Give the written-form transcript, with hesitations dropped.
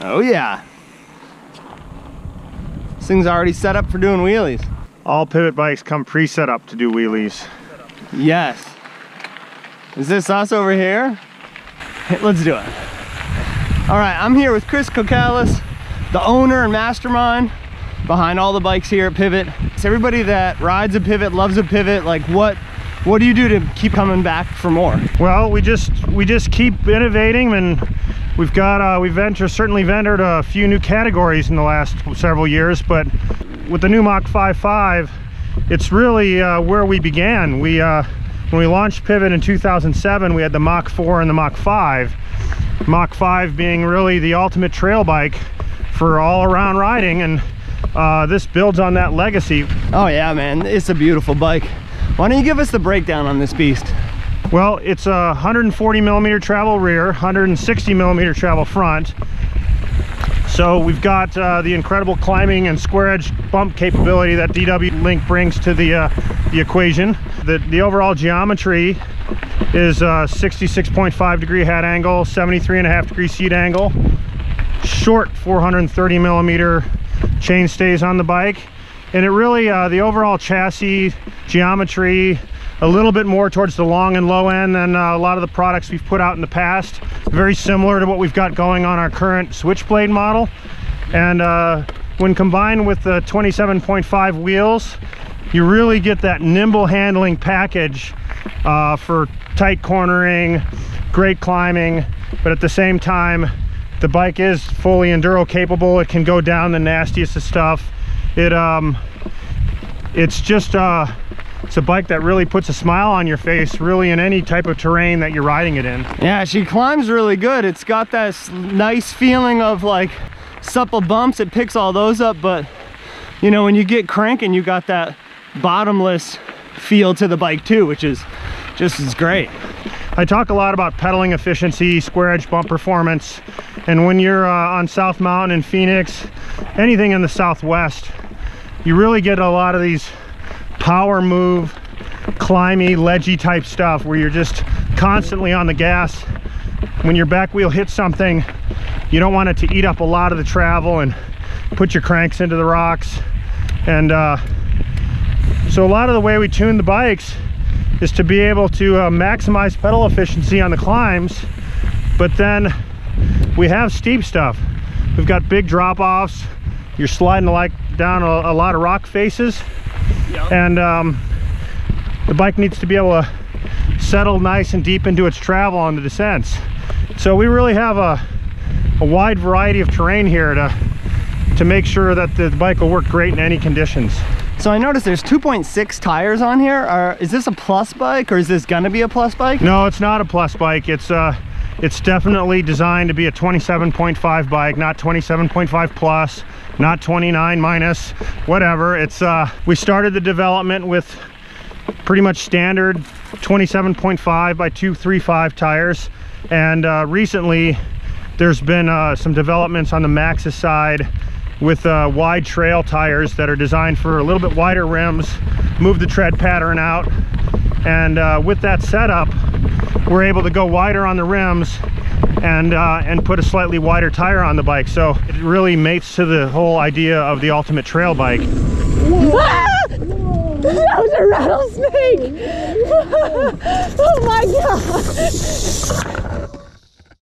Oh yeah. This thing's already set up for doing wheelies. All pivot bikes come pre-set up to do wheelies. Yes. Is this us over here? Let's do it. All right, I'm here with Chris Kokalis, the owner and mastermind behind all the bikes here at Pivot. It's everybody that rides a Pivot, loves a Pivot. Like what do you do to keep coming back for more? Well, we just keep innovating, and we've certainly ventured a few new categories in the last several years, but with the new Mach 5.5, it's really where we began. When we launched Pivot in 2007, we had the Mach 4 and the Mach 5. Mach 5 being really the ultimate trail bike for all-around riding, and this builds on that legacy. Oh yeah, man, it's a beautiful bike. Why don't you give us the breakdown on this beast? Well, it's a 140 millimeter travel rear, 160 millimeter travel front. So we've got the incredible climbing and square edge bump capability that DW Link brings to the equation. The overall geometry is 66.5 degree head angle, 73.5 degree seat angle, short 430 millimeter chain stays on the bike, and it really the overall chassis geometry a little bit more towards the long and low end than a lot of the products we've put out in the past. Very similar to what we've got going on our current Switchblade model. And when combined with the 27.5 wheels, you really get that nimble handling package for tight cornering, great climbing, but at the same time, the bike is fully enduro capable. It can go down the nastiest of stuff. It's a bike that really puts a smile on your face, really, in any type of terrain that you're riding it in. Yeah, she climbs really good. It's got that nice feeling of like supple bumps. It picks all those up, but you know, when you get cranking, you got that bottomless feel to the bike too, which is just as great. I talk a lot about pedaling efficiency, square edge bump performance, and when you're on South Mountain in Phoenix, anything in the Southwest, you really get a lot of these power move, climby, ledgy type stuff where you're just constantly on the gas. When your back wheel hits something, you don't want it to eat up a lot of the travel and put your cranks into the rocks. And so a lot of the way we tune the bikes is to be able to maximize pedal efficiency on the climbs, but then we have steep stuff. We've got big drop-offs. You're sliding down a lot of rock faces. Yep. And the bike needs to be able to settle nice and deep into its travel on the descents. So we really have a wide variety of terrain here to make sure that the bike will work great in any conditions. So I noticed there's 2.6 tires on here. Is this a plus bike, or is this gonna be a plus bike? No, it's not a plus bike. It's definitely designed to be a 27.5 bike, not 27.5 plus, not 29 minus, whatever. We started the development with pretty much standard 27.5 by 235 tires, and recently there's been some developments on the Max's side with wide trail tires that are designed for a little bit wider rims, move the tread pattern out, and with that setup, we're able to go wider on the rims and put a slightly wider tire on the bike. So it really mates to the whole idea of the ultimate trail bike. Ah! That was a rattlesnake! Oh my god!